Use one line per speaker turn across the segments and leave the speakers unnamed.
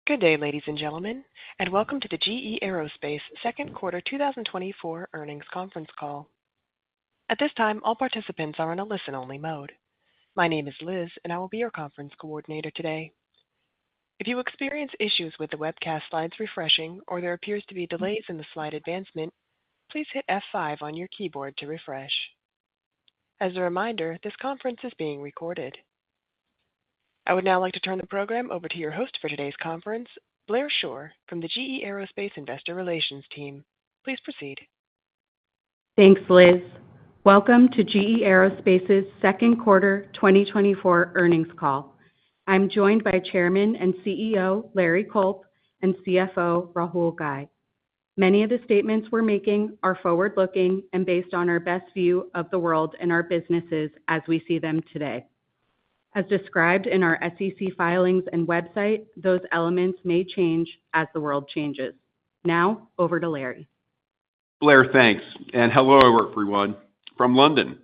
Good day, ladies and gentlemen, and welcome to the GE Aerospace second quarter 2024 earnings conference call. At this time, all participants are in a listen-only mode. My name is Liz, and I will be your conference coordinator today. If you experience issues with the webcast slides refreshing or there appears to be delays in the slide advancement, please hit F5 on your keyboard to refresh. As a reminder, this conference is being recorded. I would now like to turn the program over to your host for today's conference, Blair Shore, from the GE Aerospace Investor Relations team. Please proceed.
Thanks, Liz. Welcome to GE Aerospace's second quarter 2024 earnings call. I'm joined by Chairman and CEO Larry Culp and CFO Rahul Ghai. Many of the statements we're making are forward-looking and based on our best view of the world and our businesses as we see them today. As described in our SEC filings and website, those elements may change as the world changes. Now, over to Larry.
Blair, thanks. And hello, everyone, from London,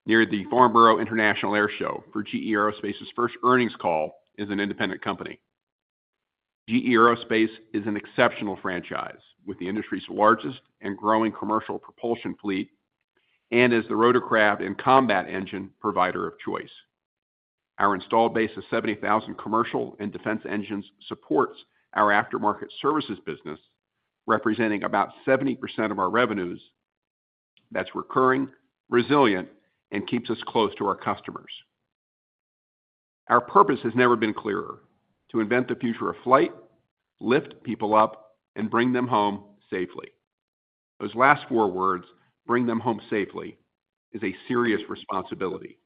near the Farnborough International Air Show for GE Aerospace's first earnings call as an independent company. GE Aerospace is an exceptional franchise with the industry's largest and growing commercial propulsion fleet and is the rotorcraft and combat engine provider of choice. Our installed base of 70,000 commercial and defense engines supports our aftermarket services business, representing about 70% of our revenues. That's recurring, resilient, and keeps us close to our customers. Our purpose has never been clearer: to invent the future of flight, lift people up, and bring them home safely. Those last four words, bring them home safely, is a serious responsibility.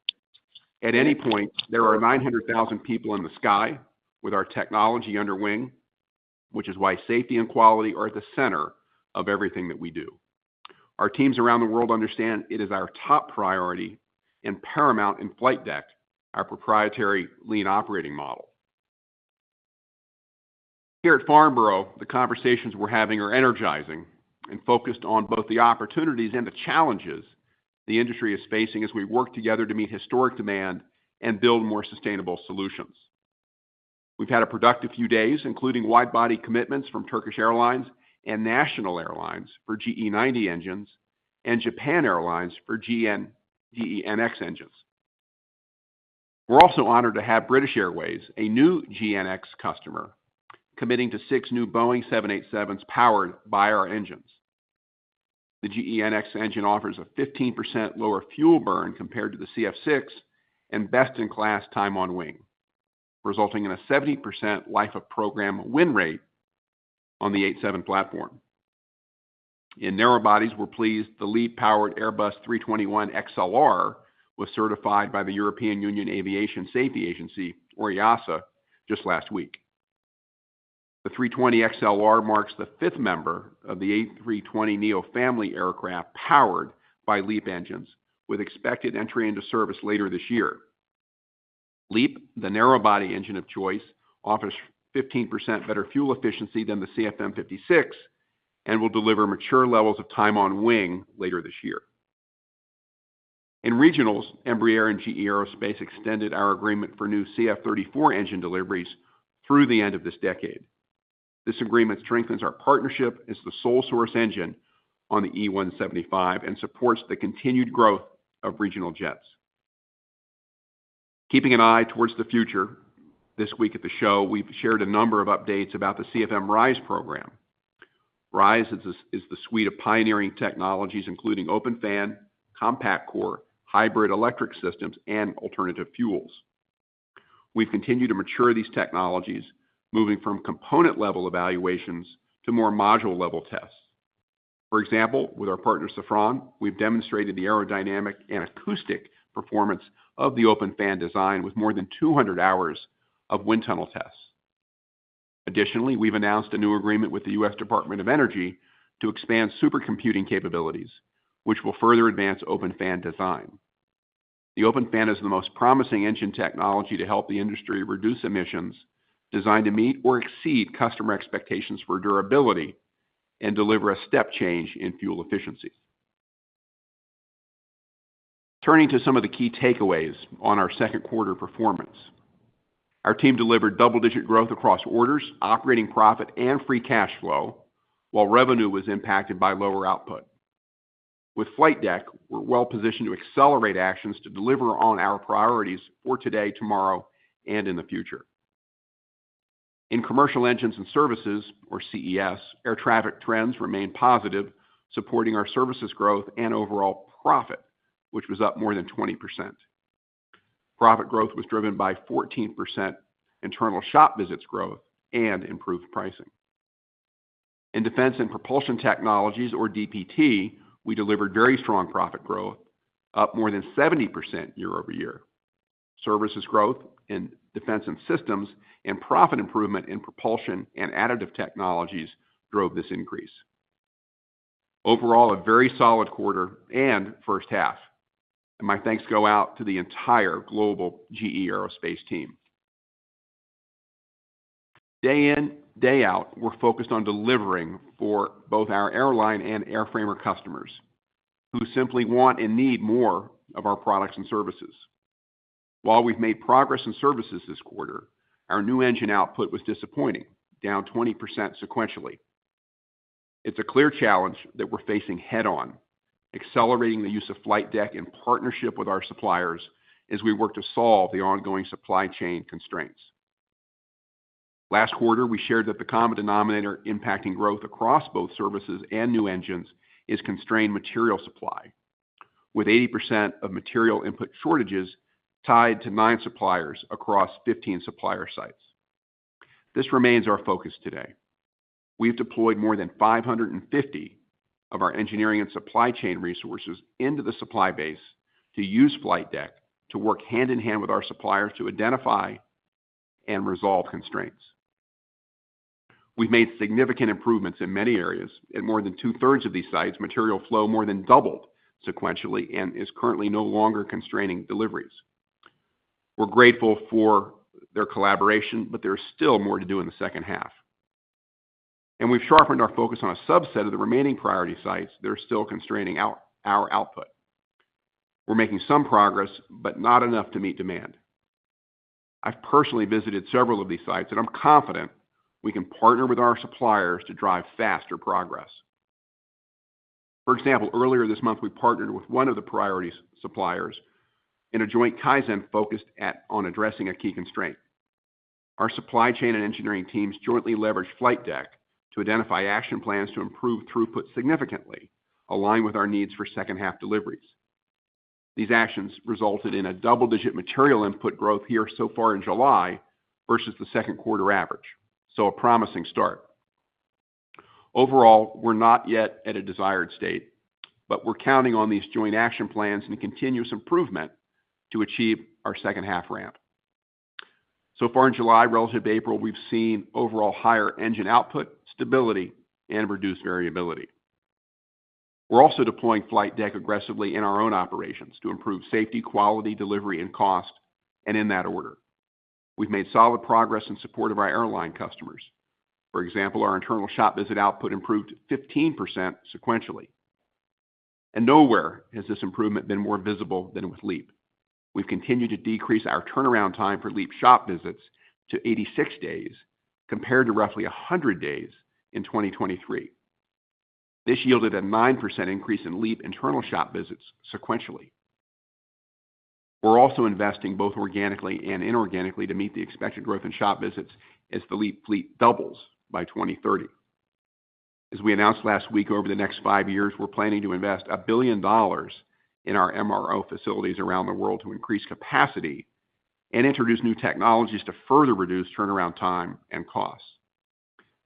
At any point, there are 900,000 people in the sky with our technology under wing, which is why safety and quality are at the center of everything that we do. Our teams around the world understand it is our top priority and paramount in Flight Deck, our proprietary lean operating model. Here at Farnborough, the conversations we're having are energizing and focused on both the opportunities and the challenges the industry is facing as we work together to meet historic demand and build more sustainable solutions. We've had a productive few days, including wide-body commitments from Turkish Airlines and National Airlines for GE90 engines and Japan Airlines for GE NX engines. We're also honored to have British Airways, a new GNX customer, committing to 6 new Boeing 787s powered by our engines. The GE NX engine offers a 15% lower fuel burn compared to the CF6 and best-in-class time on wing, resulting in a 70% life of program win rate on the 87 platform. In narrow bodies, we're pleased the LEAP-powered Airbus 321 XLR was certified by the European Union Aviation Safety Agency, or EASA, just last week. The 320 XLR marks the 5th member of the A320neo family aircraft powered by LEAP engines, with expected entry into service later this year. LEAP, the narrow-body engine of choice, offers 15% better fuel efficiency than the CFM56 and will deliver mature levels of time on wing later this year. In regionals, Embraer and GE Aerospace extended our agreement for new CF34 engine deliveries through the end of this decade. This agreement strengthens our partnership as the sole source engine on the E175 and supports the continued growth of regional jets. Keeping an eye towards the future, this week at the show, we've shared a number of updates about the CFM RISE program. RISE is the suite of pioneering technologies, including open fan, compact core, hybrid electric systems, and alternative fuels. We've continued to mature these technologies, moving from component-level evaluations to more module-level tests. For example, with our partner Safran, we've demonstrated the aerodynamic and acoustic performance of the open fan design with more than 200 hours of wind tunnel tests. Additionally, we've announced a new agreement with the U.S. Department of Energy to expand supercomputing capabilities, which will further advance open fan design. The open fan is the most promising engine technology to help the industry reduce emissions, designed to meet or exceed customer expectations for durability and deliver a step change in fuel efficiency. Turning to some of the key takeaways on our second quarter performance. Our team delivered double-digit growth across orders, operating profit, and free cash flow, while revenue was impacted by lower output. With Flight Deck, we're well positioned to accelerate actions to deliver on our priorities for today, tomorrow, and in the future. In commercial engines and services, or CES, air traffic trends remain positive, supporting our services growth and overall profit, which was up more than 20%. Profit growth was driven by 14% internal shop visits growth and improved pricing. In defense and propulsion technologies, or DPT, we delivered very strong profit growth, up more than 70% year over year. Services growth in defense and systems and profit improvement in propulsion and additive technologies drove this increase. Overall, a very solid quarter and first half, and my thanks go out to the entire global GE Aerospace team. Day in, day out, we're focused on delivering for both our airline and airframer customers who simply want and need more of our products and services. While we've made progress in services this quarter, our new engine output was disappointing, down 20% sequentially. It's a clear challenge that we're facing head-on, accelerating the use of Flight Deck in partnership with our suppliers as we work to solve the ongoing supply chain constraints. Last quarter, we shared that the common denominator impacting growth across both services and new engines is constrained material supply, with 80% of material input shortages tied to 9 suppliers across 15 supplier sites. This remains our focus today. We've deployed more than 550 of our engineering and supply chain resources into the supply base to use Flight Deck to work hand in hand with our suppliers to identify and resolve constraints. We've made significant improvements in many areas. At more than 2/3 of these sites, material flow more than doubled sequentially and is currently no longer constraining deliveries. We're grateful for their collaboration, but there's still more to do in the second half. And we've sharpened our focus on a subset of the remaining priority sites that are still constraining our output. We're making some progress, but not enough to meet demand. I've personally visited several of these sites, and I'm confident we can partner with our suppliers to drive faster progress. For example, earlier this month, we partnered with one of the priority suppliers in a joint Kaizen focused on addressing a key constraint. Our supply chain and engineering teams jointly leveraged Flight Deck to identify action plans to improve throughput significantly, aligned with our needs for second half deliveries. These actions resulted in a double-digit material input growth here so far in July versus the second quarter average. So a promising start. Overall, we're not yet at a desired state, but we're counting on these joint action plans and continuous improvement to achieve our second half ramp. So far in July, relative to April, we've seen overall higher engine output, stability, and reduced variability. We're also deploying Flight Deck aggressively in our own operations to improve safety, quality, delivery, and cost, and in that order. We've made solid progress in support of our airline customers. For example, our internal shop visit output improved 15% sequentially. And nowhere has this improvement been more visible than with LEAP. We've continued to decrease our turnaround time for LEAP shop visits to 86 days, compared to roughly 100 days in 2023. This yielded a 9% increase in LEAP internal shop visits sequentially. We're also investing both organically and inorganically to meet the expected growth in shop visits as the LEAP fleet doubles by 2030. As we announced last week, over the next 5 years, we're planning to invest $1 billion in our MRO facilities around the world to increase capacity and introduce new technologies to further reduce turnaround time and costs.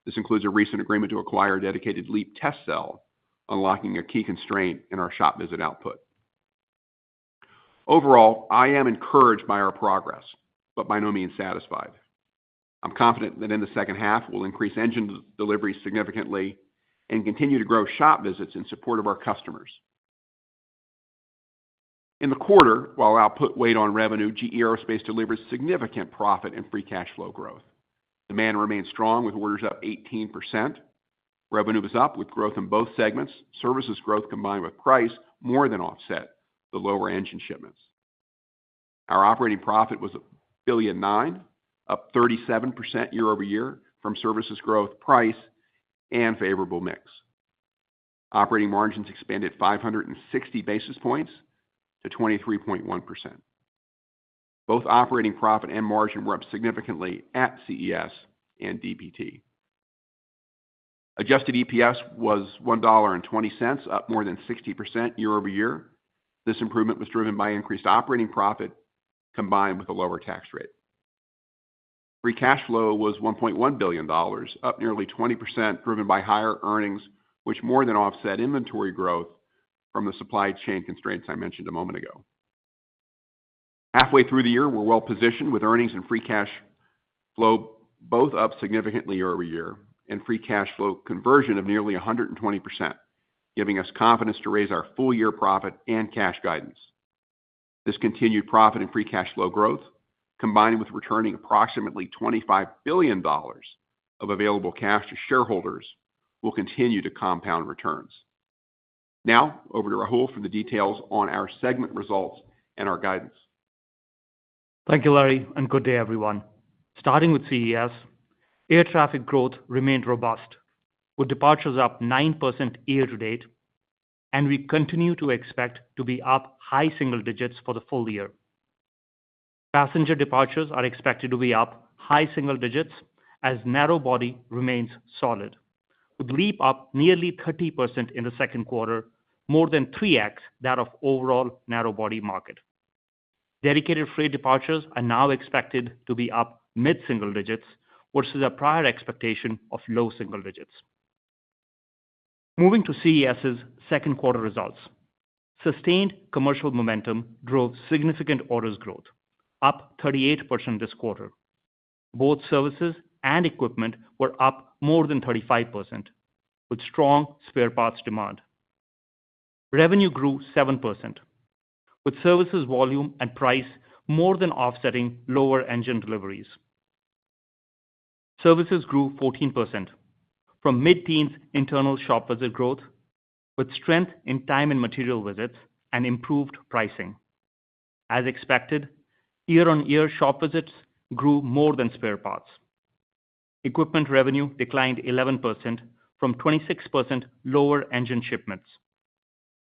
This includes a recent agreement to acquire a dedicated LEAP test cell, unlocking a key constraint in our shop visit output. Overall, I am encouraged by our progress, but by no means satisfied. I'm confident that in the second half, we'll increase engine deliveries significantly and continue to grow shop visits in support of our customers. In the quarter, while output weighed on revenue, GE Aerospace delivered significant profit and free cash flow growth. Demand remained strong with orders up 18%. Revenue was up with growth in both segments. Services growth combined with price more than offset the lower engine shipments. Our operating profit was $1.9 billion, up 37% year-over-year from services growth, price, and favorable mix. Operating margins expanded 560 basis points to 23.1%. Both operating profit and margin were up significantly at CES and DPT. Adjusted EPS was $1.20, up more than 60% year-over-year. This improvement was driven by increased operating profit combined with a lower tax rate. Free cash flow was $1.1 billion, up nearly 20%, driven by higher earnings, which more than offset inventory growth from the supply chain constraints I mentioned a moment ago. Halfway through the year, we're well positioned with earnings and free cash flow both up significantly year-over-year, and free cash flow conversion of nearly 120%, giving us confidence to raise our full-year profit and cash guidance. This continued profit and free cash flow growth, combined with returning approximately $25 billion of available cash to shareholders, will continue to compound returns. Now, over to Rahul for the details on our segment results and our guidance.
Thank you, Larry, and good day, everyone. Starting with CES, air traffic growth remained robust, with departures up 9% year-to-date, and we continue to expect to be up high single digits for the full year. Passenger departures are expected to be up high single digits as narrow body remains solid, with LEAP up nearly 30% in the second quarter, more than 3x that of overall narrow body market. Dedicated freight departures are now expected to be up mid-single digits versus a prior expectation of low single digits. Moving to CES's second quarter results, sustained commercial momentum drove significant orders growth, up 38% this quarter. Both services and equipment were up more than 35%, with strong spare parts demand. Revenue grew 7%, with services volume and price more than offsetting lower engine deliveries. Services grew 14% from mid-teens internal shop visit growth, with strength in time and material visits and improved pricing. As expected, year-on-year shop visits grew more than spare parts. Equipment revenue declined 11% from 26% lower engine shipments.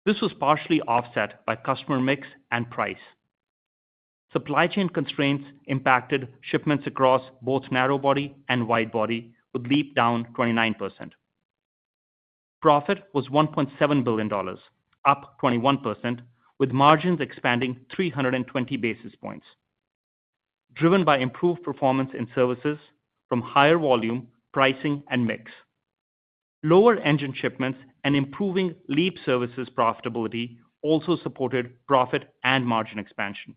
This was partially offset by customer mix and price. Supply chain constraints impacted shipments across both narrow body and wide body, with LEAP down 29%. Profit was $1.7 billion, up 21%, with margins expanding 320 basis points, driven by improved performance in services from higher volume, pricing, and mix. Lower engine shipments and improving LEAP services profitability also supported profit and margin expansion.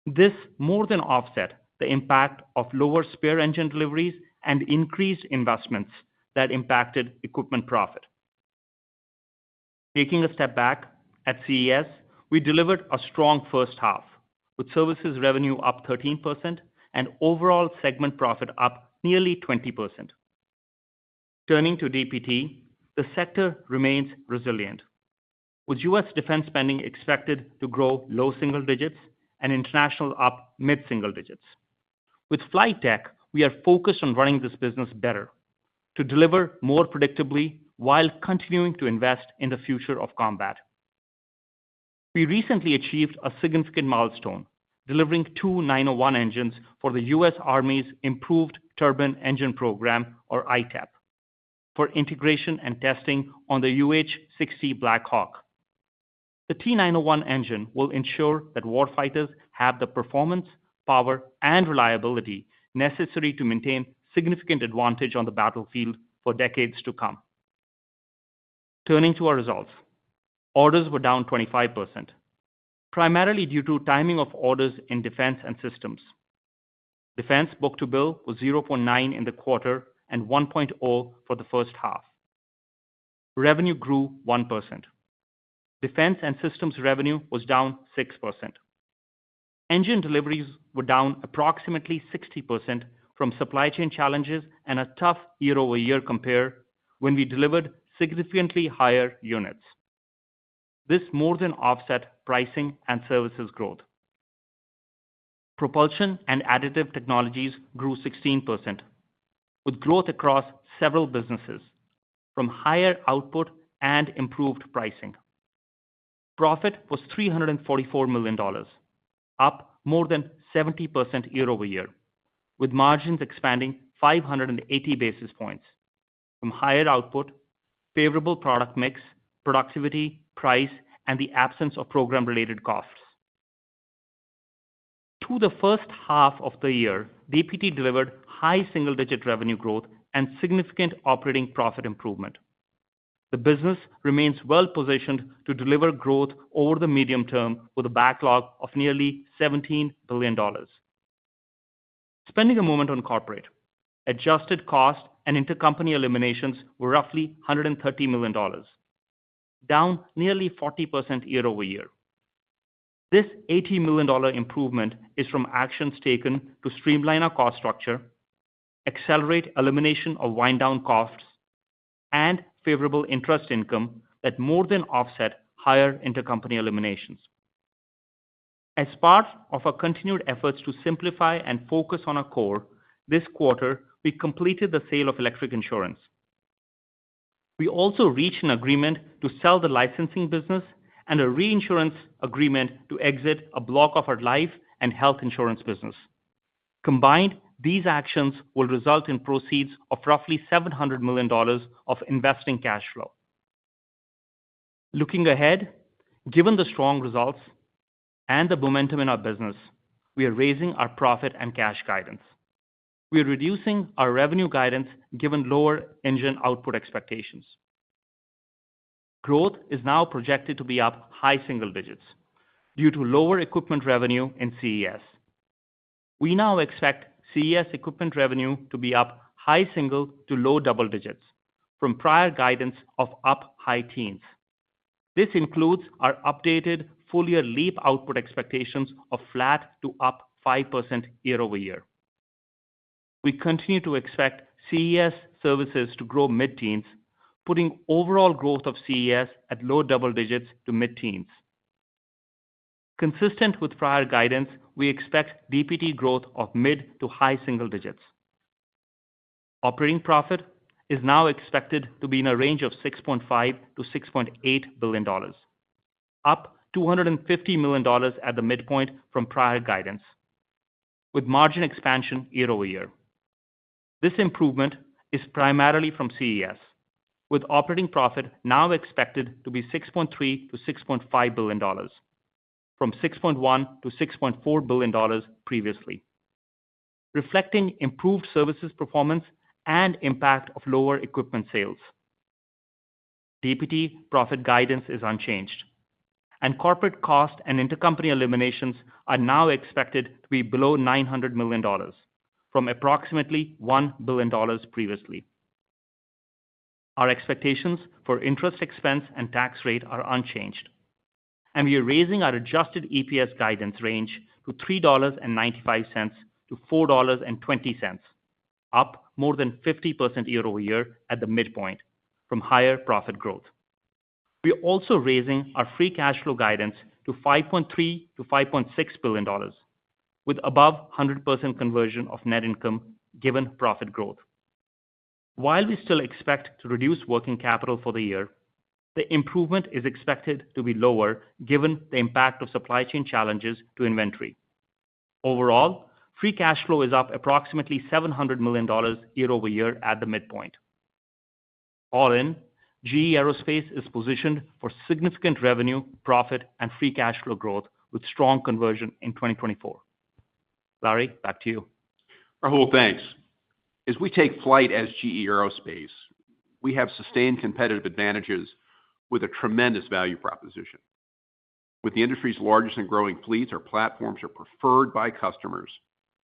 This more than offset the impact of lower spare engine deliveries and increased investments that impacted equipment profit. Taking a step back, at CES, we delivered a strong first half, with services revenue up 13% and overall segment profit up nearly 20%. Turning to DPT, the sector remains resilient, with U.S. defense spending expected to grow low single digits and international up mid-single digits. With flight tech, we are focused on running this business better to deliver more predictably while continuing to invest in the future of combat. We recently achieved a significant milestone, delivering two 901 engines for the U.S. Army's Improved Turbine Engine Program, or ITEP, for integration and testing on the UH-60 Black Hawk. The T901 engine will ensure that warfighters have the performance, power, and reliability necessary to maintain significant advantage on the battlefield for decades to come. Turning to our results, orders were down 25%, primarily due to timing of orders in defense and systems. Defense book-to-bill was 0.9 in the quarter and 1.0 for the first half. Revenue grew 1%. Defense and systems revenue was down 6%. Engine deliveries were down approximately 60% from supply chain challenges and a tough year-over-year compare when we delivered significantly higher units. This more than offset pricing and services growth. Propulsion and additive technologies grew 16%, with growth across several businesses, from higher output and improved pricing. Profit was $344 million, up more than 70% year-over-year, with margins expanding 580 basis points from higher output, favorable product mix, productivity, price, and the absence of program-related costs. Through the first half of the year, DPT delivered high single-digit revenue growth and significant operating profit improvement. The business remains well-positioned to deliver growth over the medium term with a backlog of nearly $17 billion. Spending a moment on corporate, adjusted cost and intercompany eliminations were roughly $130 million, down nearly 40% year-over-year. This $80 million improvement is from actions taken to streamline our cost structure, accelerate elimination of wind-down costs, and favorable interest income that more than offset higher intercompany eliminations. As part of our continued efforts to simplify and focus on our core, this quarter we completed the sale of electric insurance. We also reached an agreement to sell the licensing business and a reinsurance agreement to exit a block of our life and health insurance business. Combined, these actions will result in proceeds of roughly $700 million of investing cash flow. Looking ahead, given the strong results and the momentum in our business, we are raising our profit and cash guidance. We are reducing our revenue guidance given lower engine output expectations. Growth is now projected to be up high single digits due to lower equipment revenue in CES. We now expect CES equipment revenue to be up high single to low double digits from prior guidance of up high teens. This includes our updated full-year LEAP output expectations of flat to up 5% year-over-year. We continue to expect CES services to grow mid-teens, putting overall growth of CES at low double digits to mid-teens. Consistent with prior guidance, we expect DPT growth of mid to high single digits. Operating profit is now expected to be in a range of $6.5 to $6.8 billion, up $250 million at the midpoint from prior guidance, with margin expansion year-over-year. This improvement is primarily from CES, with operating profit now expected to be $6.3 to $6.5 billion, from $6.1 to $6.4 billion previously, reflecting improved services performance and impact of lower equipment sales. DPT profit guidance is unchanged, and corporate cost and intercompany eliminations are now expected to be below $900 million, from approximately $1 billion previously. Our expectations for interest expense and tax rate are unchanged, and we are raising our adjusted EPS guidance range to $3.95 to $4.20, up more than 50% year-over-year at the midpoint from higher profit growth. We are also raising our free cash flow guidance to $5.3 to $5.6 billion, with above 100% conversion of net income given profit growth. While we still expect to reduce working capital for the year, the improvement is expected to be lower given the impact of supply chain challenges to inventory. Overall, free cash flow is up approximately $700 million year-over-year at the midpoint. All in, GE Aerospace is positioned for significant revenue, profit, and free cash flow growth with strong conversion in 2024. Larry, back to you.
Rahul, thanks. As we take flight as GE Aerospace, we have sustained competitive advantages with a tremendous value proposition. With the industry's largest and growing fleets, our platforms are preferred by customers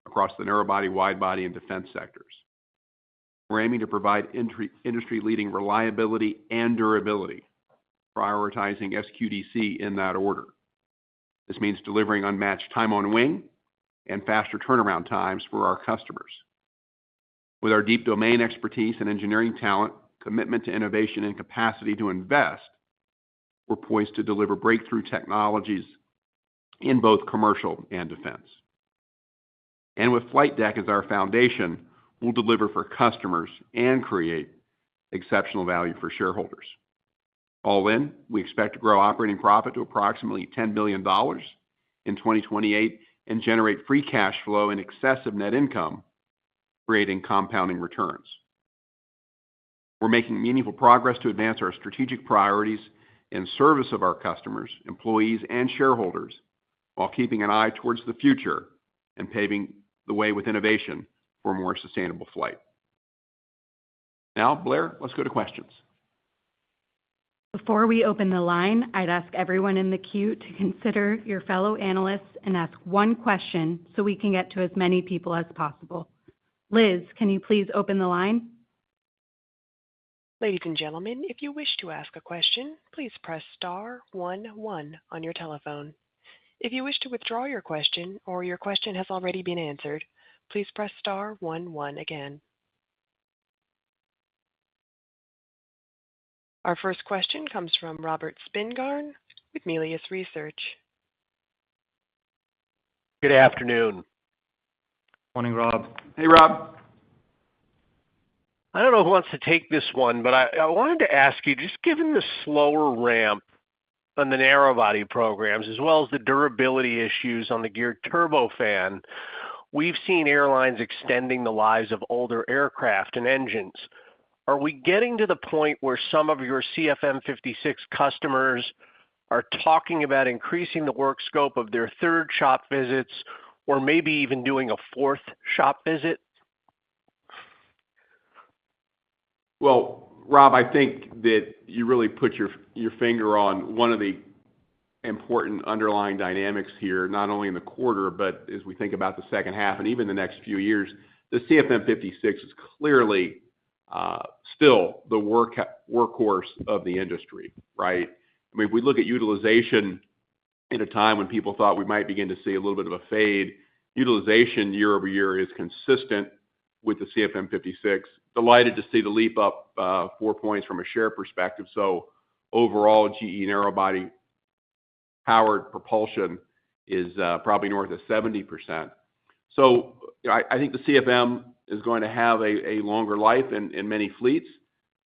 across the narrow-body, wide-body, and defense sectors. We're aiming to provide industry-leading reliability and durability, prioritizing SQDC in that order. This means delivering unmatched time on wing and faster turnaround times for our customers. With our deep domain expertise and engineering talent, commitment to innovation, and capacity to invest, we're poised to deliver breakthrough technologies in both commercial and defense. And with flight deck as our foundation, we'll deliver for customers and create exceptional value for shareholders. All in, we expect to grow operating profit to approximately $10 billion in 2028 and generate free cash flow in excess of net income, creating compounding returns. We're making meaningful progress to advance our strategic priorities in service of our customers, employees, and shareholders, while keeping an eye towards the future and paving the way with innovation for more sustainable flight. Now, Blair, let's go to questions.
Before we open the line, I'd ask everyone in the queue to consider your fellow analysts and ask one question so we can get to as many people as possible. Liz, can you please open the line?
Ladies and gentlemen, if you wish to ask a question, please press star 11 on your telephone. If you wish to withdraw your question or your question has already been answered, please press star 11 again. Our first question comes from Robert Spingarn with Melius Research.
Good afternoon.
Morning, Rob.
Hey, Rob.
I don't know who wants to take this one, but I wanted to ask you, just given the slower ramp on the narrow-body programs, as well as the durability issues on the geared turbofan, we've seen airlines extending the lives of older aircraft and engines. Are we getting to the point where some of your CFM56 customers are talking about increasing the work scope of their third shop visits, or maybe even doing a fourth shop visit?
Well, Rob, I think that you really put your finger on one of the important underlying dynamics here, not only in the quarter, but as we think about the second half and even the next few years. The CFM56 is clearly still the workhorse of the industry, right? I mean, if we look at utilization in a time when people thought we might begin to see a little bit of a fade, utilization year over year is consistent with the CFM56. Delighted to see the leap up 4 points from a share perspective. So overall, GE narrow-body powered propulsion is probably north of 70%. So I think the CFM is going to have a longer life in many fleets,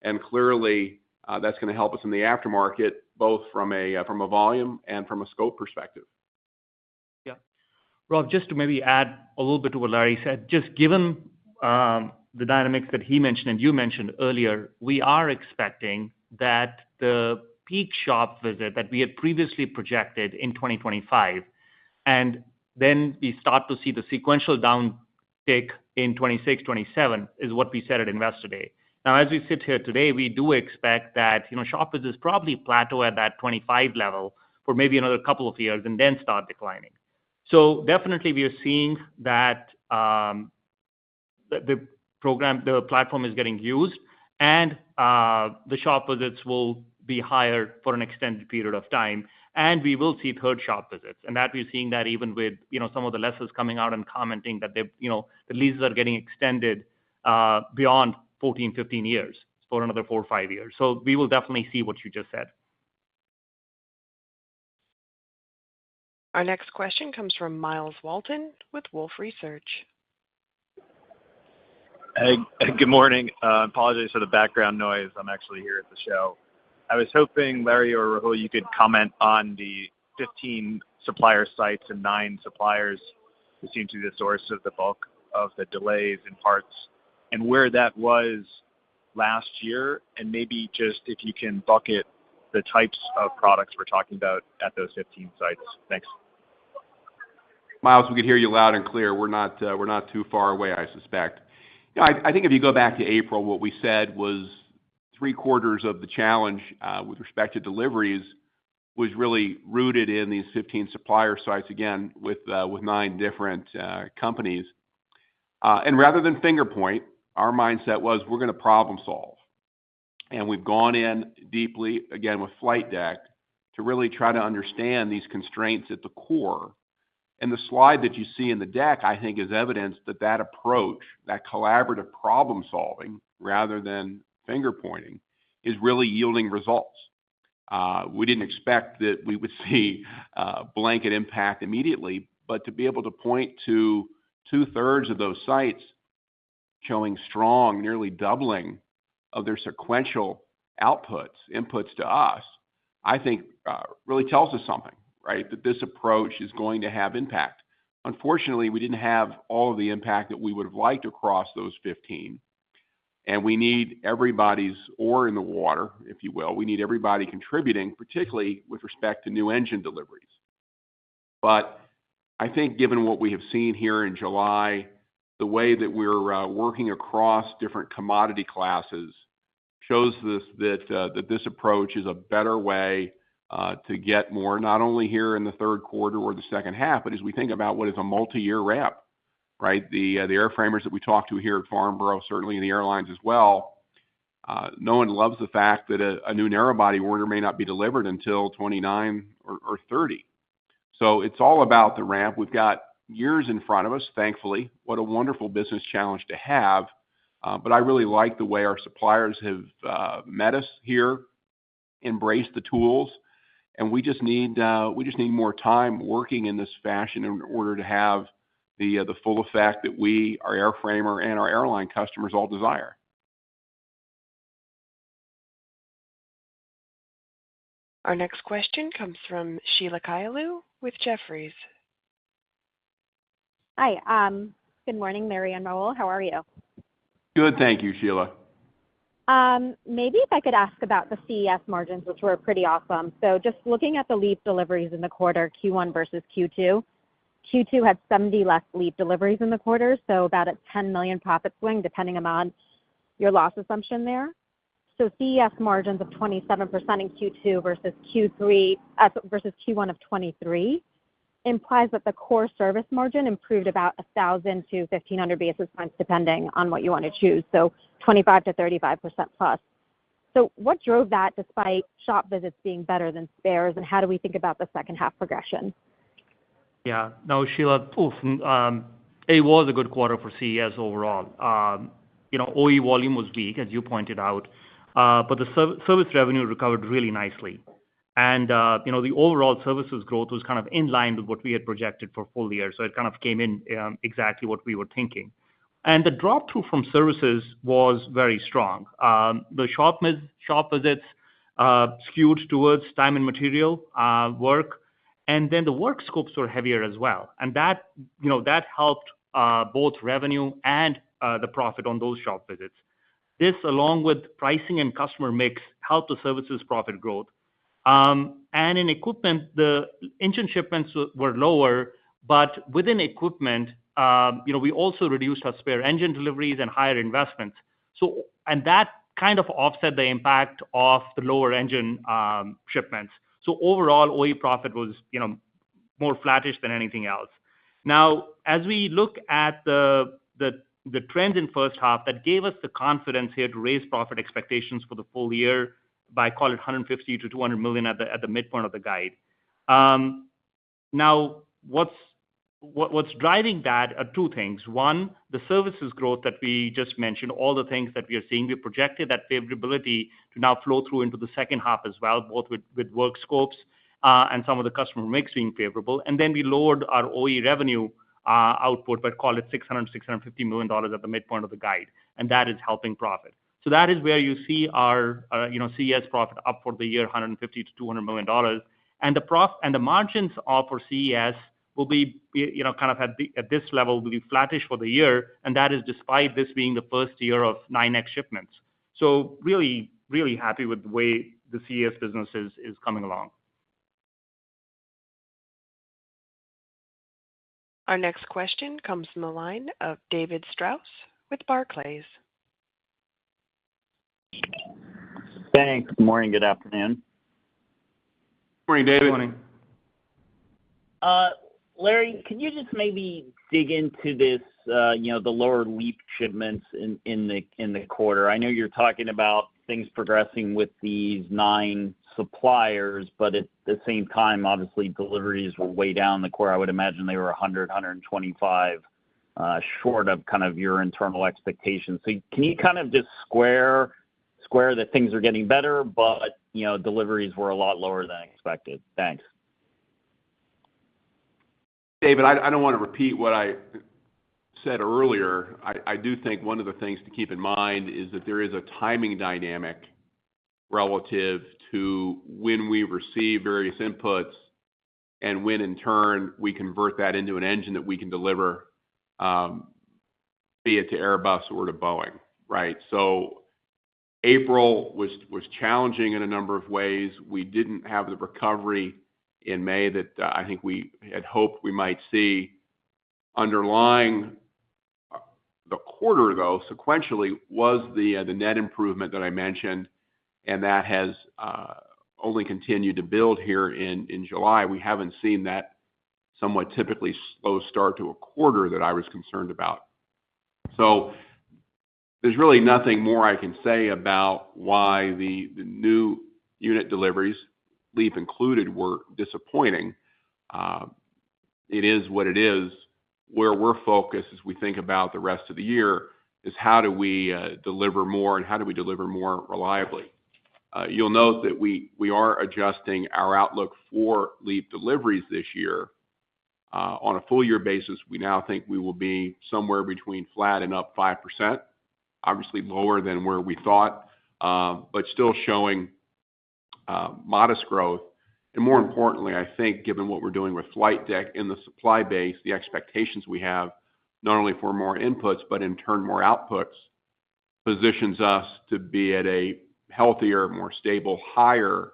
and clearly that's going to help us in the aftermarket, both from a volume and from a scope perspective.
Yeah. Rob, just to maybe add a little bit to what Larry said, just given the dynamics that he mentioned and you mentioned earlier, we are expecting that the peak shop visit that we had previously projected in 2025, and then we start to see the sequential downtick in 26, 27 is what we said at Investor Day. Now, as we sit here today, we do expect that shop visits probably plateau at that 25 level for maybe another couple of years and then start declining. So definitely we are seeing that the platform is getting used, and the shop visits will be higher for an extended period of time, and we will see third shop visits. And that we're seeing that even with some of the lessors coming out and commenting that the leases are getting extended beyond 14, 15 years for another 4 or 5 years. So we will definitely see what you just said.
Our next question comes from Miles Walton with Wolfe Research.
Hey, good morning. Apologies for the background noise. I'm actually here at the show. I was hoping, Larry or Rahul, you could comment on the 15 supplier sites and 9 suppliers who seem to be the source of the bulk of the delays in parts, and where that was last year, and maybe just if you can bucket the types of products we're talking about at those 15 sites. Thanks.
Miles, we could hear you loud and clear. We're not too far away, I suspect. I think if you go back to April, what we said was 3/4 of the challenge with respect to deliveries was really rooted in these 15 supplier sites, again, with 9 different companies. And rather than finger point, our mindset was we're going to problem solve. And we've gone in deeply, again, with flight deck to really try to understand these constraints at the core. And the slide that you see in the deck, I think, is evidence that approach, that collaborative problem solving, rather than finger pointing, is really yielding results. We didn't expect that we would see blanket impact immediately, but to be able to point to 2/3 of those sites showing strong, nearly doubling of their sequential inputs to us, I think really tells us something, right? That this approach is going to have impact. Unfortunately, we didn't have all of the impact that we would have liked across those 15. And we need everybody's oar in the water, if you will. We need everybody contributing, particularly with respect to new engine deliveries. But I think given what we have seen here in July, the way that we're working across different commodity classes shows us that this approach is a better way to get more, not only here in the third quarter or the second half, but as we think about what is a multi-year ramp, right? The airframers that we talk to here at Farnborough, certainly the airlines as well, no one loves the fact that a new narrow-body order may not be delivered until 29 or 30. So it's all about the ramp. We've got years in front of us, thankfully. What a wonderful business challenge to have. But I really like the way our suppliers have met us here, embraced the tools, and we just need more time working in this fashion in order to have the full effect that we, our airframer, and our airline customers all desire.
Our next question comes from Sheila Kahyaoglu with Jefferies.
Hi. Good morning, Larry and Raul. How are you?
Good, thank you, Sheila.
Maybe if I could ask about the CES margins, which were pretty awesome. So just looking at the LEAP deliveries in the quarter, Q1 versus Q2, Q2 had 70 less LEAP deliveries in the quarter, so about a $10 million profit swing, depending on your loss assumption there. So CES margins of 27% in Q2 versus Q1 of 23 implies that the core service margin improved about 1,000 to 1,500 basis points, depending on what you want to choose. So 25 to 35% plus. So what drove that despite shop visits being better than spares, and how do we think about the second half progression?
Yeah, no, Sheila, it was a good quarter for CES overall. OE volume was weak, as you pointed out, but the service revenue recovered really nicely. And, the overall services growth was kind of in line with what we had projected for full year. So it kind of came in exactly what we were thinking. And the drop through from services was very strong. The shop visits skewed towards time and material work. And then the work scopes were heavier as well. And that helped both revenue and the profit on those shop visits. This, along with pricing and customer mix, helped the services profit growth. And in equipment, the engine shipments were lower, but within equipment, we also reduced our spare engine deliveries and higher investments. And that kind of offset the impact of the lower engine shipments. So overall, OE profit was, more flattish than anything else. Now, as we look at the trends in first half, that gave us the confidence here to raise profit expectations for the full year by, call it, $150 to $200 million at the midpoint of the guide. Now, what's driving that are two things. One, the services growth that we just mentioned, all the things that we are seeing. We projected that favorability to now flow through into the second half as well, both with work scopes and some of the customer mix being favorable. And then we lowered our OE revenue output, but call it $650 million at the midpoint of the guide. And that is helping profit. So that is where you see our CES profit up for the year, $150 to $200 million. And the margins for CES will be, kind of at this level, will be flattish for the year. And that is despite this being the first year of 9X shipments. So really, really happy with the way the CES business is coming along.
Our next question comes from the line of David Strauss with Barclays.
Thanks. Good morning. Good afternoon.
Morning, David.
Good morning.
Larry, could you just maybe dig into this, the lower LEAP shipments in the quarter? I know you're talking about things progressing with these 9 suppliers, but at the same time, obviously, deliveries were way down in the quarter. I would imagine they were 100, 125 short of kind of your internal expectations. So can you kind of just square that things are getting better, but, deliveries were a lot lower than expected? Thanks.
David, I don't want to repeat what I said earlier, I do think one of the things to keep in mind is that there is a timing dynamic relative to when we receive various inputs and when in turn we convert that into an engine that we can deliver, be it to Airbus or to Boeing, right? So April was challenging in a number of ways. We didn't have the recovery in May that I think we had hoped we might see. Underlying the quarter, though, sequentially was the net improvement that I mentioned, and that has only continued to build here in July. We haven't seen that somewhat typically slow start to a quarter that I was concerned about. So there's really nothing more I can say about why the new unit deliveries, LEAP included, were disappointing. It is what it is. Where we're focused as we think about the rest of the year is how do we deliver more and how do we deliver more reliably. You'll note that we are adjusting our outlook for LEAP deliveries this year. On a full year basis, we now think we will be somewhere between flat and up 5%, obviously lower than where we thought, but still showing modest growth. And more importantly, I think, given what we're doing with flight deck in the supply base, the expectations we have, not only for more inputs, but in turn more outputs, positions us to be at a healthier, more stable, higher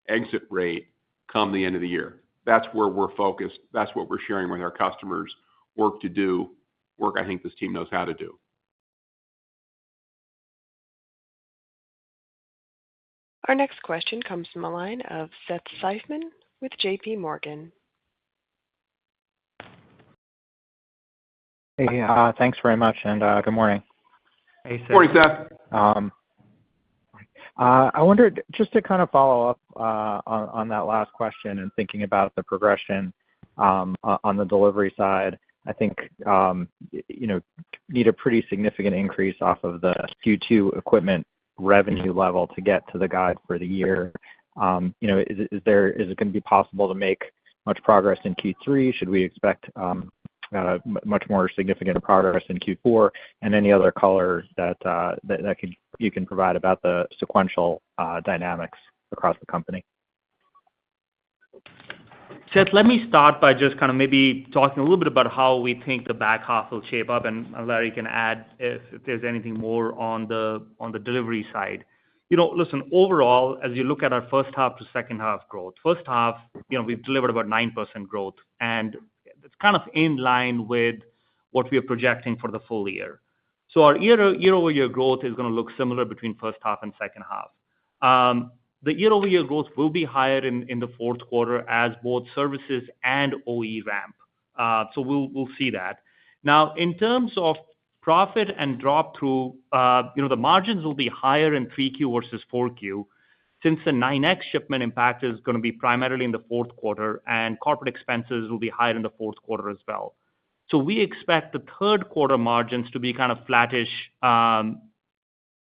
exit rate come the end of the year. That's where we're focused. That's what we're sharing with our customers. Work to do, work I think this team knows how to do.
Our next question comes from the line of Seth Seifman with JP Morgan.
Hey, thanks very much, and good morning.
Hey, Seth.
Morning, Seth.
I wondered, just to kind of follow up on that last question and thinking about the progression on the delivery side, I think, need a pretty significant increase off of the Q2 equipment revenue level to get to the guide for the year. Is it going to be possible to make much progress in Q3? Should we expect much more significant progress in Q4? And any other color that you can provide about the sequential dynamics across the company?
Seth, let me start by just kind of maybe talking a little bit about how we think the back half will shape up, and Larry can add if there's anything more on the delivery side. Listen, overall, as you look at our first half to second half growth, first half, we've delivered about 9% growth, and it's kind of in line with what we are projecting for the full year. So our year-over-year growth is going to look similar between first half and second half. The year-over-year growth will be higher in the fourth quarter as both services and OE ramp. So we'll see that. Now, in terms of profit and drop through, the margins will be higher in 3Q versus 4Q, since the 9X shipment impact is going to be primarily in the fourth quarter, and corporate expenses will be higher in the fourth quarter as well. So we expect the third quarter margins to be kind of flattish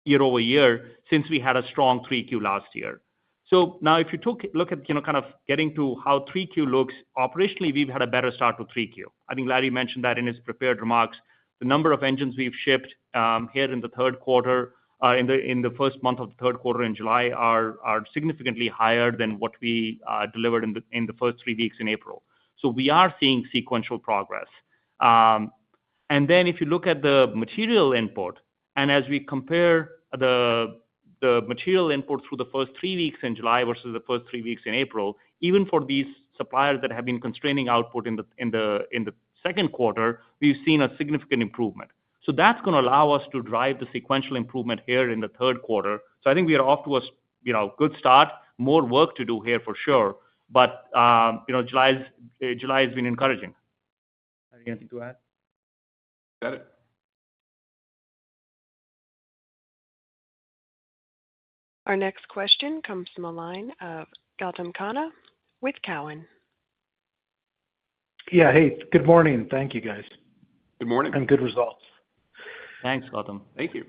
year over year, since we had a strong 3Q last year. So now if you look at, kind of getting to how 3Q looks, operationally, we've had a better start to 3Q. I think Larry mentioned that in his prepared remarks. The number of engines we've shipped here in the third quarter, in the first month of the third quarter in July, are significantly higher than what we delivered in the first 3 weeks in April. So we are seeing sequential progress. And then if you look at the material input, and as we compare the material input through the first 3 weeks in July versus the first 3 weeks in April, even for these suppliers that have been constraining output in the second quarter, we've seen a significant improvement. So that's going to allow us to drive the sequential improvement here in the third quarter. So I think we are off to a good start. More work to do here for sure, but July has been encouraging. Anything to add?
Got it.
Our next question comes from the line of Gautam Khanna with Cowen.
Yeah, hey, good morning. Thank you, guys.
Good morning.
And good results.
Thanks, Gautam.
Thank you.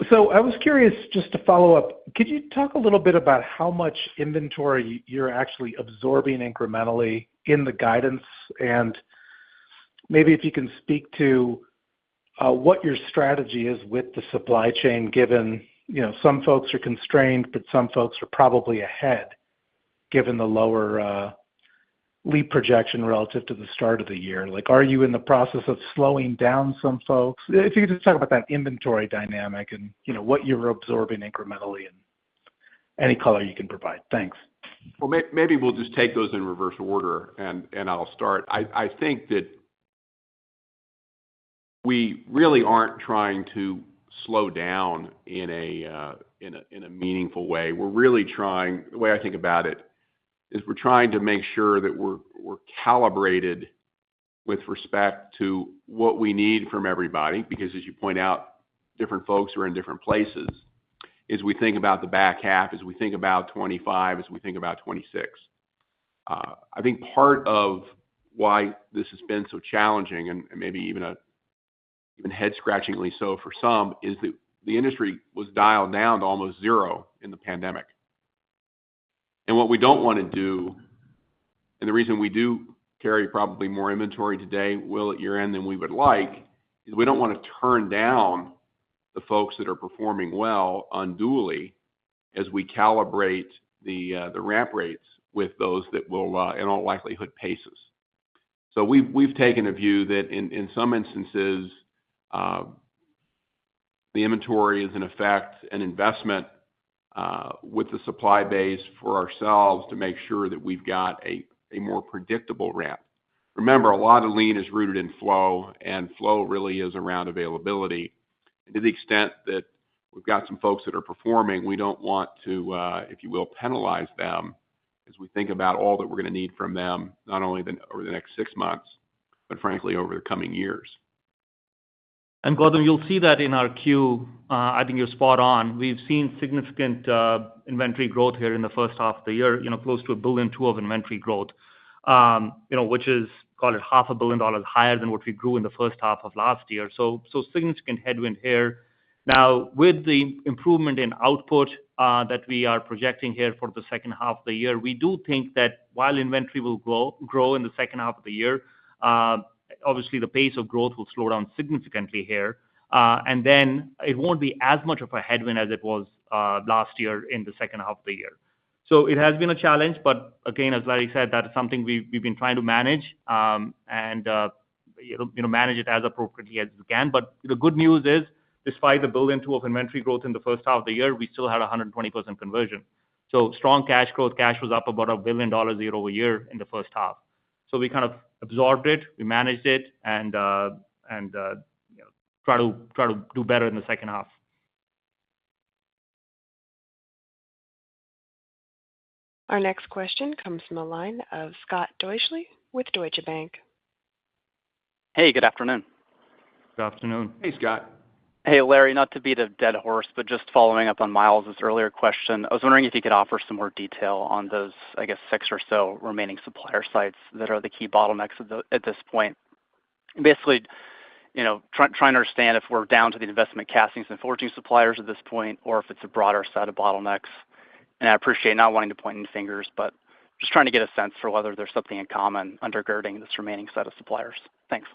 So I was curious, just to follow up, could you talk a little bit about how much inventory you're actually absorbing incrementally in the guidance? And maybe if you can speak to what your strategy is with the supply chain, given, some folks are constrained, but some folks are probably ahead, given the lower LEAP projection relative to the start of the year. Like, are you in the process of slowing down some folks? If you could just talk about that inventory dynamic and, what you're absorbing incrementally and any color you can provide. Thanks.
Well, maybe we'll just take those in reverse order, and I'll start. I think that we really aren't trying to slow down in a meaningful way. We're really trying. The way I think about it is we're trying to make sure that we're calibrated with respect to what we need from everybody, because as you point out, different folks are in different places. As we think about the back half, as we think about 25, as we think about 26. I think part of why this has been so challenging, and maybe even head-scratchingly so for some, is that the industry was dialed down to almost zero in the pandemic. And what we don't want to do, and the reason we do carry probably more inventory today, will at year end than we would like, is we don't want to turn down the folks that are performing well unduly as we calibrate the ramp rates with those that will, in all likelihood, pace us. So we've taken a view that in some instances, the inventory is in effect an investment with the supply base for ourselves to make sure that we've got a more predictable ramp. Remember, a lot of lean is rooted in flow, and flow really is around availability. And to the extent that we've got some folks that are performing, we don't want to, if you will, penalize them as we think about all that we're going to need from them, not only over the next 6 months, but frankly over the coming years.
And Gautam, you'll see that in our Q. I think you're spot on. We've seen significant inventory growth here in the first half of the year, close to $1.2 billion of inventory growth, which is, call it $500 million higher than what we grew in the first half of last year. So significant headwind here. Now, with the improvement in output that we are projecting here for the second half of the year, we do think that while inventory will grow in the second half of the year, obviously the pace of growth will slow down significantly here. And then it won't be as much of a headwind as it was last year in the second half of the year. So it has been a challenge, but again, as Larry said, that is something we've been trying to manage and manage it as appropriately as we can. But the good news is, despite the $1.2 billion of inventory growth in the first half of the year, we still had 120% conversion. So strong cash growth. Cash was up about $1 billion year over year in the first half. So we kind of absorbed it, we managed it, and try to do better in the second half.
Our next question comes from the line of Scott Deuschle with Deutsche Bank.
Hey, good afternoon.
Good afternoon.
Hey, Scott.
Hey, Larry, not to beat a dead horse, but just following up on Miles' earlier question, I was wondering if you could offer some more detail on those, 6 or so remaining supplier sites that are the key bottlenecks at this point. Basically, trying to understand if we're down to the investment castings and forging suppliers at this point, or if it's a broader set of bottlenecks. And I appreciate not wanting to point any fingers, but just trying to get a sense for whether there's something in common undergirding this remaining set of suppliers. Thanks.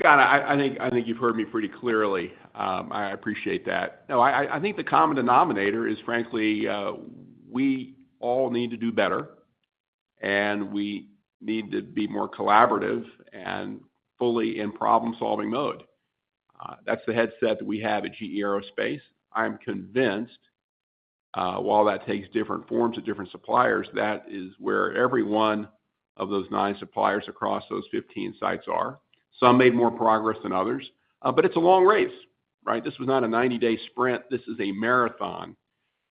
God, I think you've heard me pretty clearly. I appreciate that. No, I think the common denominator is, frankly, we all need to do better, and we need to be more collaborative and fully in problem-solving mode. That's the headset that we have at GE Aerospace. I'm convinced, while that takes different forms at different suppliers, that is where every one of those 9 suppliers across those 15 sites are. Some made more progress than others, but it's a long race, right? This was not a 90-day sprint. This is a marathon.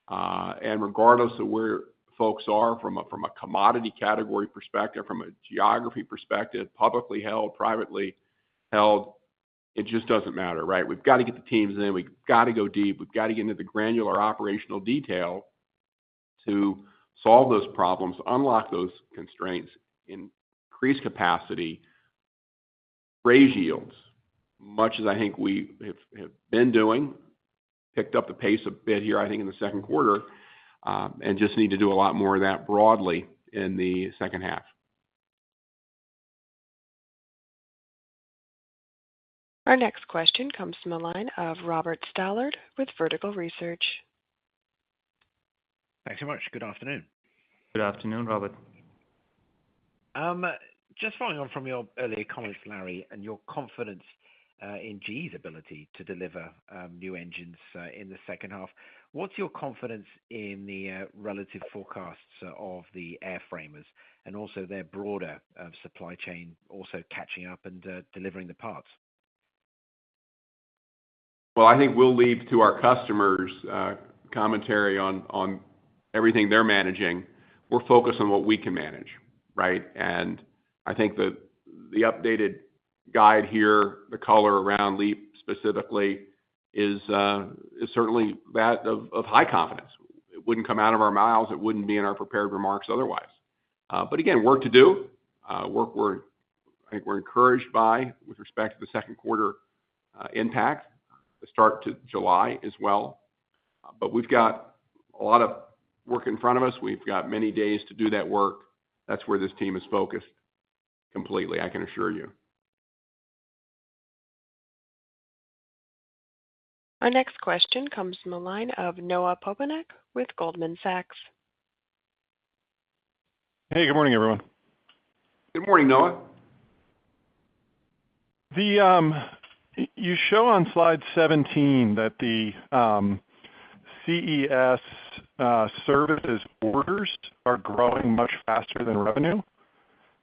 And regardless of where folks are from a commodity category perspective, from a geography perspective, publicly held, privately held, it just doesn't matter, right? We've got to get the teams in. We've got to go deep. We've got to get into the granular operational detail to solve those problems, unlock those constraints, increase capacity, raise yields, much as I think we have been doing, picked up the pace a bit here, I think, in the second quarter, and just need to do a lot more of that broadly in the second half.
Our next question comes from the line of Robert Stallard with Vertical Research.
Thanks so much. Good afternoon.
Good afternoon, Robert.
Just following on from your earlier comments, Larry, and your confidence in GE's ability to deliver new engines in the second half. What's your confidence in the relative forecasts of the airframers and also their broader supply chain also catching up and delivering the parts?
Well, I think we'll leave to our customers commentary on everything they're managing. We're focused on what we can manage, right? And I think the updated guide here, the color around LEAP specifically, is certainly that of high confidence. It wouldn't come out of our mouths. It wouldn't be in our prepared remarks otherwise. But again, work to do. I think we're encouraged by with respect to the second quarter impact, the start to July as well. But we've got a lot of work in front of us. We've got many days to do that work. That's where this team is focused completely, I can assure you.
Our next question comes from the line of Noah Poponak with Goldman Sachs.
Hey, good morning, everyone.
Good morning, Noah.
You show on slide 17 that the CES services orders are growing much faster than revenue,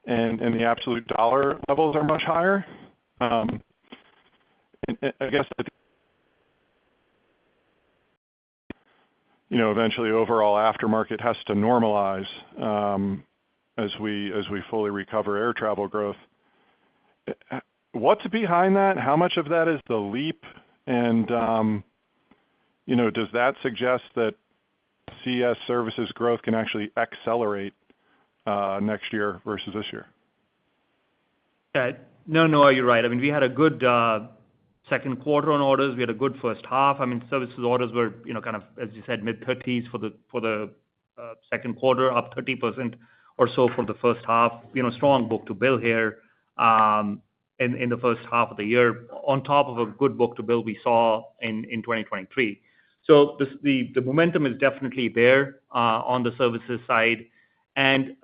and the absolute dollar levels are much higher. I guess eventually overall aftermarket has to normalize as we fully recover air travel growth. What's behind that? How much of that is the LEAP? And does that suggest that CES services growth can actually accelerate next year versus this year?
No, Noah, you're right. I mean, we had a good second quarter on orders. We had a good first half. I mean, services orders were, kind of, as you said, mid-30s for the second quarter, up 30% or so for the first half. Strong book-to-bill here in the first half of the year, on top of a good book-to-bill we saw in 2023. So the momentum is definitely there on the services side. And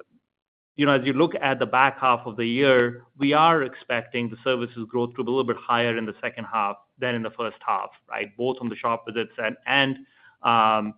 as you look at the back half of the year, we are expecting the services growth to be a little bit higher in the second half than in the first half, right? Both on the shop visits and on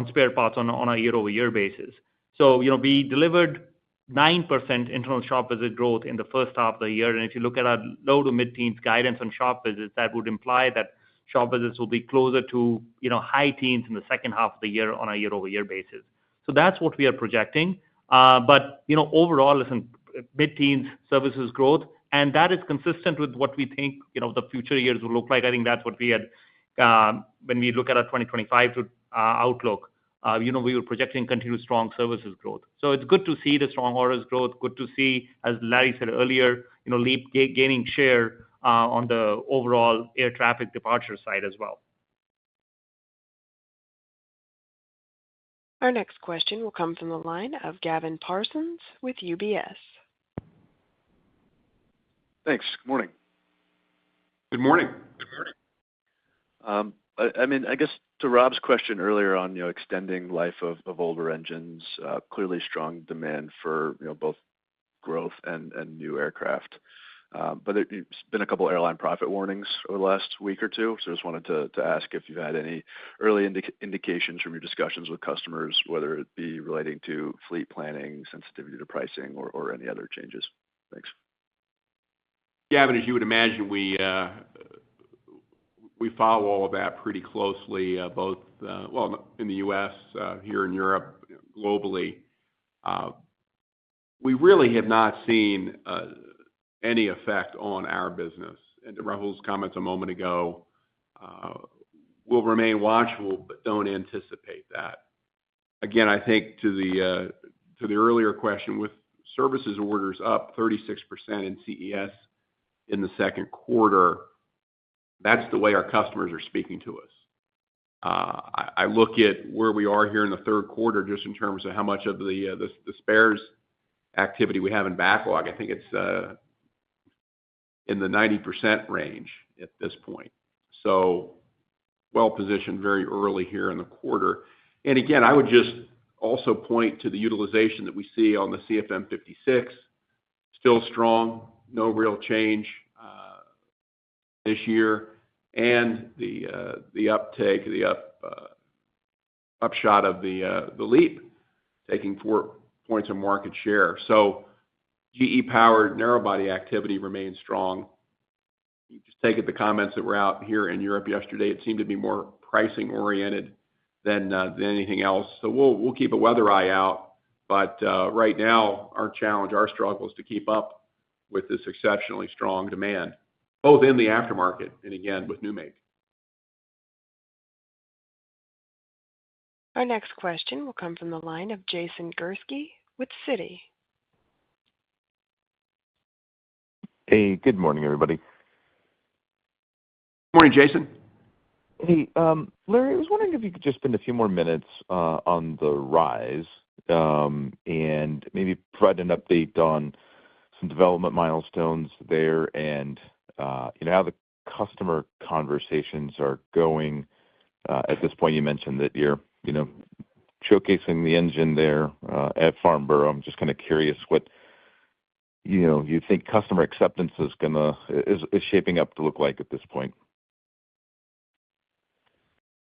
spare parts on a year-over-year basis. So, we delivered 9% internal shop visit growth in the first half of the year. And if you look at our low to mid-teens guidance on shop visits, that would imply that shop visits will be closer to, high teens in the second half of the year on a year-over-year basis. So that's what we are projecting. But, overall, listen, mid-teens services growth, and that is consistent with what we think, the future years will look like. I think that's what we had, when we look at our 2025 outlook, we were projecting continued strong services growth. So it's good to see the strong orders growth, good to see, as Larry said earlier, LEAP gaining share on the overall air traffic departure side as well.
Our next question will come from the line of Gavin Parsons with UBS.
Thanks. Good morning.
Good morning.
I guess to Rob's question earlier on, extending life of older engines, clearly strong demand for, both growth and new aircraft. But there's been a couple airline profit warnings over the last week or two. So I just wanted to ask if you've had any early indications from your discussions with customers, whether it be relating to fleet planning, sensitivity to pricing, or any other changes. Thanks.
Gavin, as you would imagine, we follow all of that pretty closely, both in the U.S., here in Europe, globally. We really have not seen any effect on our business. And to Rahul's comments a moment ago, we'll remain watchful, but don't anticipate that. Again, I think to the earlier question, with services orders up 36% in CES in the second quarter, that's the way our customers are speaking to us. I look at where we are here in the third quarter, just in terms of how much of the spares activity we have in backlog. I think it's in the 90% range at this point. So well-positioned very early here in the quarter. And again, I would just also point to the utilization that we see on the CFM56, still strong, no real change this year, and the uptake, upshot of the LEAP, taking 4 points of market share. So GE-powered narrow-body activity remains strong. You just take it the comments that were out here in Europe yesterday, it seemed to be more pricing-oriented than anything else. So we'll keep a weather eye out. But right now, our challenge, our struggle is to keep up with this exceptionally strong demand, both in the aftermarket and, again, with new make.
Our next question will come from the line of Jason Gursky with Citi.
Hey, good morning, everybody.
Morning, Jason.
Hey, Larry, I was wondering if you could just spend a few more minutes on the RISE and maybe provide an update on some development milestones there and how the customer conversations are going. At this point, you mentioned that you're showcasing the engine there at Farnborough. I'm just kind of curious what you think customer acceptance is shaping up to look like at this point.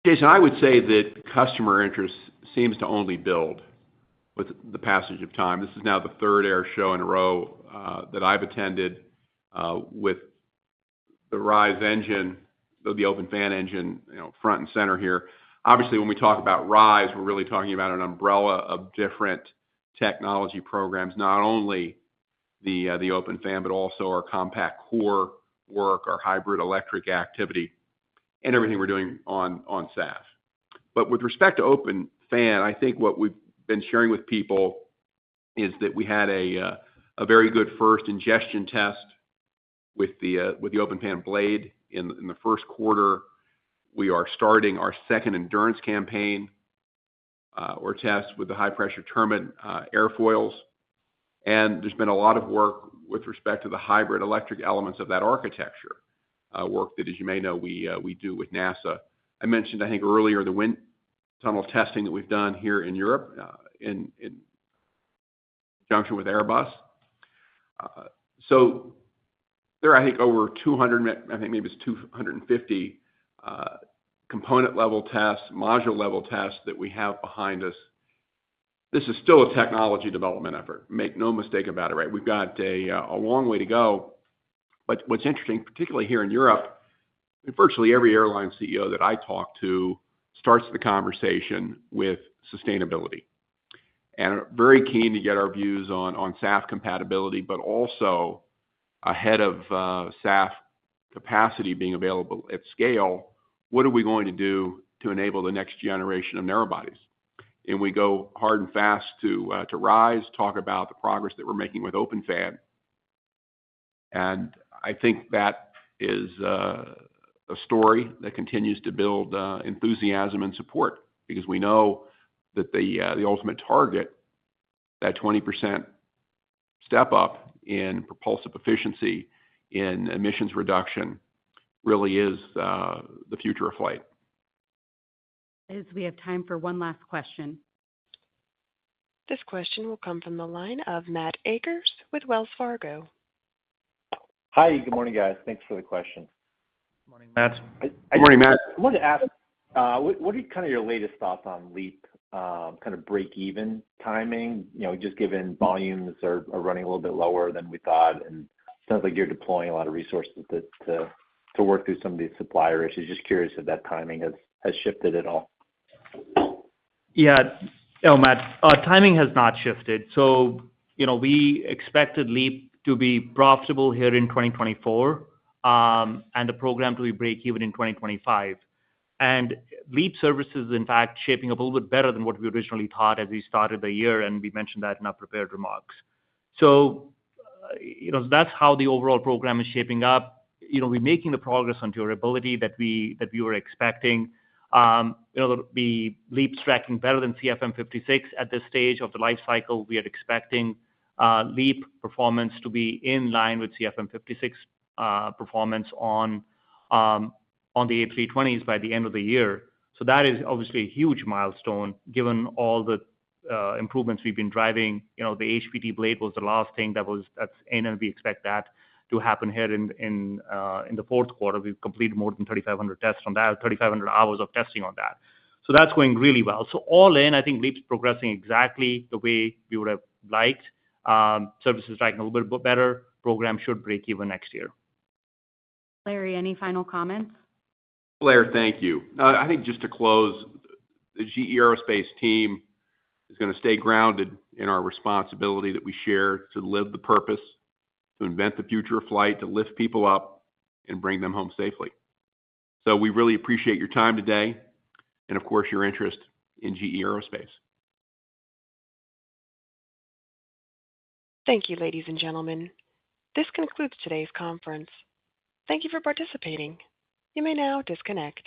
Jason, I would say that customer interest seems to only build with the passage of time. This is now the third air show in a row that I've attended with the RISE engine, the open fan engine, front and center here. Obviously, when we talk about RISE, we're really talking about an umbrella of different technology programs, not only the open fan, but also our compact core work, our hybrid electric activity, and everything we're doing on SAF. But with respect to open fan, I think what we've been sharing with people is that we had a very good first ingestion test with the open fan blade in the first quarter. We are starting our second endurance campaign or test with the high pressure turbine airfoils. And there's been a lot of work with respect to the hybrid electric elements of that architecture, work that, as you may know, we do with NASA. I mentioned, I think earlier, the wind tunnel testing that we've done here in Europe in conjunction with Airbus. So there are, I think, over 200, I think maybe it's 250 component level tests, module level tests that we have behind us. This is still a technology development effort. Make no mistake about it, right? We've got a long way to go. But what's interesting, particularly here in Europe, virtually every airline CEO that I talk to starts the conversation with sustainability. And are very keen to get our views on SAF compatibility, but also ahead of SAF capacity being available at scale, what are we going to do to enable the next generation of narrow bodies? And we go hard and fast to RISE, talk about the progress that we're making with open fan. And I think that is a story that continues to build enthusiasm and support, because we know that the ultimate target, that 20% step up in propulsive efficiency, in emissions reduction, really is the future of flight.
Liz, we have time for one last question.
This question will come from the line of Matt Akers with Wells Fargo.
Hi, good morning, guys. Thanks for the question.
Good morning, Matt.
Good morning, Matt.
I wanted to ask, what are kind of your latest thoughts on LEAP, kind of break-even timing? Just given volumes are running a little bit lower than we thought, and it sounds like you're deploying a lot of resources to work through some of these supplier issues. Just curious if that timing has shifted at all.
Yeah, Matt, timing has not shifted. So, we expected LEAP to be profitable here in 2024 and the program to be break-even in 2025. And LEAP services, in fact, shaping up a little bit better than what we originally thought as we started the year, and we mentioned that in our prepared remarks. So, that's how the overall program is shaping up. We're making the progress on durability that we were expecting. The LEAP's tracking better than CFM56 at this stage of the life cycle. We are expecting LEAP performance to be in line with CFM56 performance on the A320s by the end of the year. So that is obviously a huge milestone given all the improvements we've been driving. The HPT blade was the last thing that's in, and we expect that to happen here in the fourth quarter. We've completed more than 3,500 tests on that, 3,500 hours of testing on that. So that's going really well. So all in, I think LEAP's progressing exactly the way we would have liked. Services tracking a little bit better. Program should break even next year.
Larry, any final comments?
Blair, thank you. I think just to close, the GE Aerospace team is going to stay grounded in our responsibility that we share to live the purpose, to invent the future of flight, to lift people up and bring them home safely. So we really appreciate your time today and, of course, your interest in GE Aerospace.
Thank you, ladies and gentlemen. This concludes today's conference. Thank you for participating. You may now disconnect.